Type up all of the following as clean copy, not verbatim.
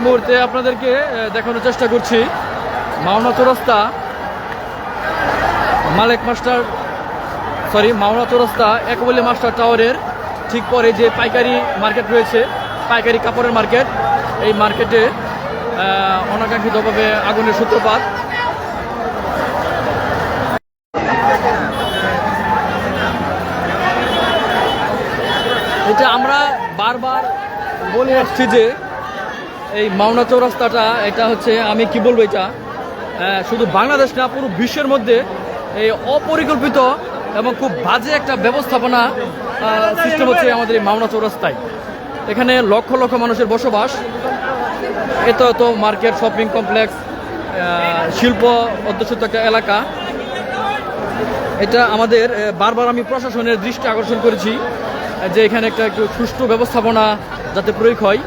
মুহূর্তে আপনাদেরকে দেখানোর চেষ্টা করছি মাওনা চৌরাস্তা মাওনা চৌরাস্তা একবলি মাস্টার টাওয়ারের ঠিক পরে যে পাইকারি মার্কেট রয়েছে, পাইকারি কাপড়ের মার্কেট, এই মার্কেটে অনাকাঙ্ক্ষিতভাবে আগুনের সূত্রপাত। এটা আমরা বারবার বলে আসছি যে এই মাওনা চৌরাস্তাটা এটা হচ্ছে, আমি কি বলবো, এটা শুধু বাংলাদেশ না পুরো বিশ্বের মধ্যে এই অপরিকল্পিত এবং খুব বাজে একটা ব্যবস্থাপনা সিস্টেম হচ্ছে আমাদের এই মাওনা চৌরাস্তায়। এখানে লক্ষ লক্ষ মানুষের বসবাস, এত এত মার্কেট, শপিং কমপ্লেক্স, শিল্প অধ্যুষিত একটা এলাকা। এটা আমাদের বারবার আমি প্রশাসনের দৃষ্টি আকর্ষণ করেছি যে এখানে একটা একটু সুষ্ঠু ব্যবস্থাপনা যাতে প্রয়োগ হয়,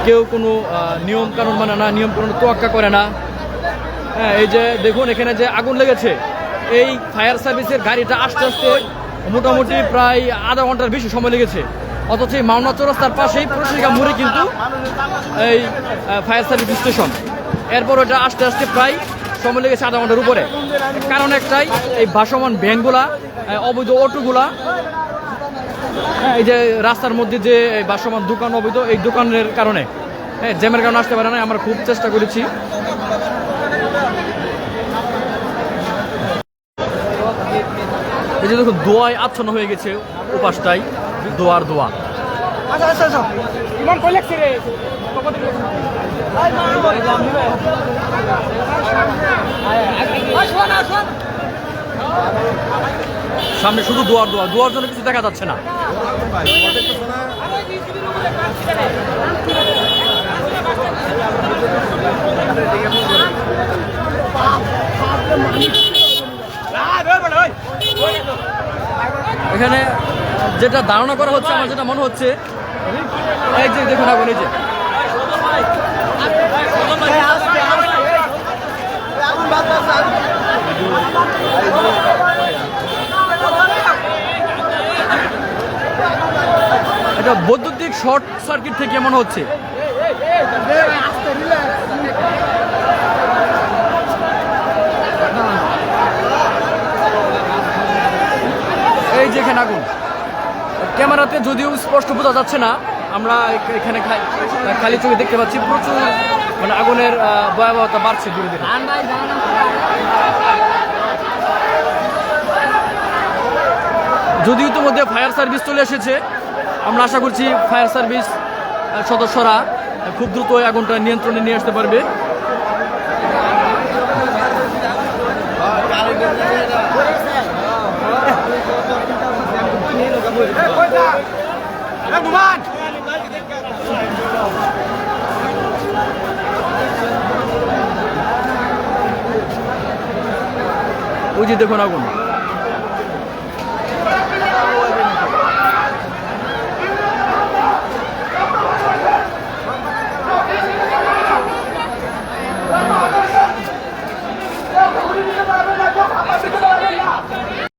কেউ কোনো নিয়ম কানুন মানে না, নিয়ম কানুন তোয়াক্কা করে না। হ্যাঁ, এই যে দেখুন এখানে যে আগুন লেগেছে, এই ফায়ার সার্ভিসের গাড়িটা আসতে আসতে মোটামুটি প্রায় আধা ঘন্টার বেশি সময় লেগেছে, অথচ এই মাওনা চৌরাস্তার পাশেই প্রশাসনিকা মোড়ে কিন্তু এই ফায়ার সার্ভিস স্টেশন। এরপর ওটা আসতে আসতে প্রায় সময় লেগেছে আধা ঘন্টার উপরে। কারণ একটাই, এই ভাসমান ভ্যানগুলা, অবৈধ অটোগুলা, এই যে রাস্তার মধ্যে যে ভাসমান দোকান অবৈধ, এই দোকানের কারণে, হ্যাঁ, জ্যামের কারণে আসতে পারে না। আমরা খুব চেষ্টা করেছি। এই যে দেখুন দোয়ায় আচ্ছন্ন হয়ে গেছে উপাসটাই, দোয়ার দোয়া। সামনে শুধু দোয়ার দোয়া, দোয়ার জন্য কিছু দেখা যাচ্ছে না। এখানে যেটা ধারণা করা হচ্ছে, আমার যেটা মনে হচ্ছে, এই যে দেখুন আগুন, এই যে এটা বৈদ্যুতিক শর্ট সার্কিট থেকে মনে হচ্ছে। এই যে এখানে আগুন, ক্যামেরাতে যদিও স্পষ্ট বোঝা যাচ্ছে না, আমরা এখানে খালি চোখে দেখতে পাচ্ছি প্রচুর মানে আগুনের ভয়াবহতা বাড়ছে ধীরে ধীরে। যদিও ইতিমধ্যে ফায়ার সার্ভিস চলে এসেছে, আমরা আশা করছি ফায়ার সার্ভিস সদস্যরা খুব দ্রুত আগুনটা নিয়ন্ত্রণে নিয়ে আসতে পারবে। ওই যে দেখুন আগুন।